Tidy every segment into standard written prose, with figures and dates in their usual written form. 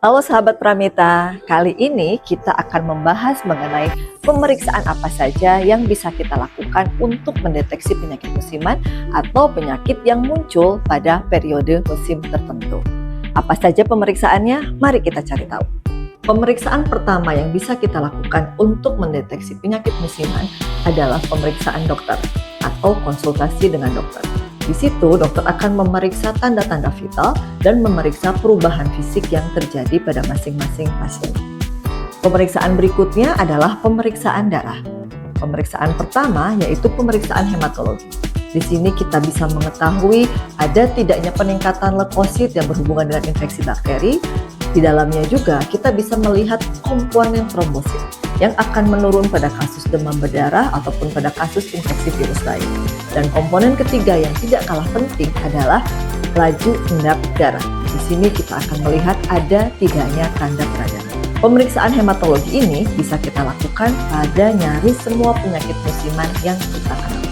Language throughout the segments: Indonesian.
Halo sahabat Pramita, kali ini kita akan membahas mengenai pemeriksaan apa saja yang bisa kita lakukan untuk mendeteksi penyakit musiman atau penyakit yang muncul pada periode musim tertentu. Apa saja pemeriksaannya? Mari kita cari tahu. Pemeriksaan pertama yang bisa kita lakukan untuk mendeteksi penyakit musiman adalah pemeriksaan dokter atau konsultasi dengan dokter. Di situ, dokter akan memeriksa tanda-tanda vital dan memeriksa perubahan fisik yang terjadi pada masing-masing pasien. Pemeriksaan berikutnya adalah pemeriksaan darah. Pemeriksaan pertama yaitu pemeriksaan hematologi. Di sini kita bisa mengetahui ada tidaknya peningkatan leukosit yang berhubungan dengan infeksi bakteri. Di dalamnya juga kita bisa melihat komponen trombosit yang akan menurun pada kasus demam berdarah ataupun pada kasus infeksi virus lain. Dan komponen ketiga yang tidak kalah penting adalah laju endap darah. Di sini kita akan melihat ada tidaknya tanda peradangan. Pemeriksaan hematologi ini bisa kita lakukan pada nyaris semua penyakit musiman yang kita kenal.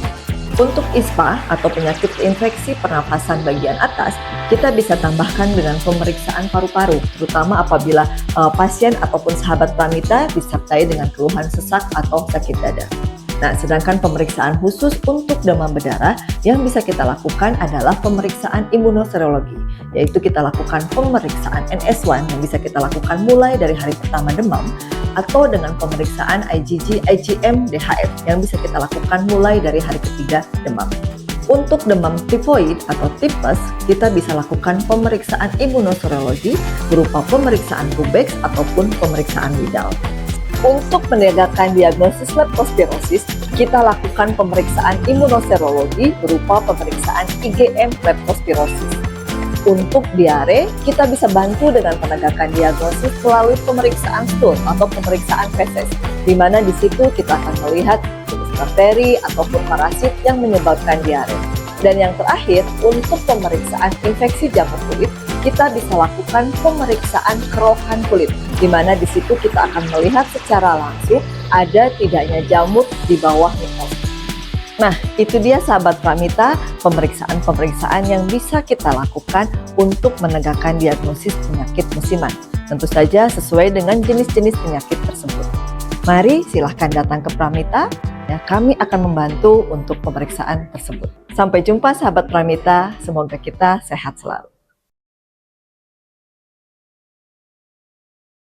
Untuk ISPA atau penyakit infeksi pernafasan bagian atas, kita bisa tambahkan dengan pemeriksaan paru-paru, terutama apabila pasien ataupun sahabat Pramita disertai dengan keluhan sesak atau sakit dada. Nah, sedangkan pemeriksaan khusus untuk demam berdarah yang bisa kita lakukan adalah pemeriksaan imunoserologi, yaitu kita lakukan pemeriksaan NS1 yang bisa kita lakukan mulai dari hari pertama demam, atau dengan pemeriksaan IgG, IgM, DHF yang bisa kita lakukan mulai dari hari ketiga demam. Untuk demam tifoid atau tipes, kita bisa lakukan pemeriksaan imunoserologi berupa pemeriksaan Rubex ataupun pemeriksaan Widal. Untuk menegakkan diagnosis leptospirosis, kita lakukan pemeriksaan imunoserologi berupa pemeriksaan IgM leptospirosis. Untuk diare, kita bisa bantu dengan penegakan diagnosis melalui pemeriksaan stool atau pemeriksaan feses, di mana di situ kita akan melihat jenis bakteri ataupun parasit yang menyebabkan diare. Dan yang terakhir, untuk pemeriksaan infeksi jamur kulit, kita bisa lakukan pemeriksaan kerokan kulit, di mana di situ kita akan melihat secara langsung ada tidaknya jamur di bawah mikroskop. Nah, itu dia sahabat Pramita, pemeriksaan-pemeriksaan yang bisa kita lakukan untuk menegakkan diagnosis penyakit musiman. Tentu saja sesuai dengan jenis-jenis penyakit tersebut. Mari silahkan datang ke Pramita, ya kami akan membantu untuk pemeriksaan tersebut. Sampai jumpa sahabat Pramita, semoga kita sehat selalu.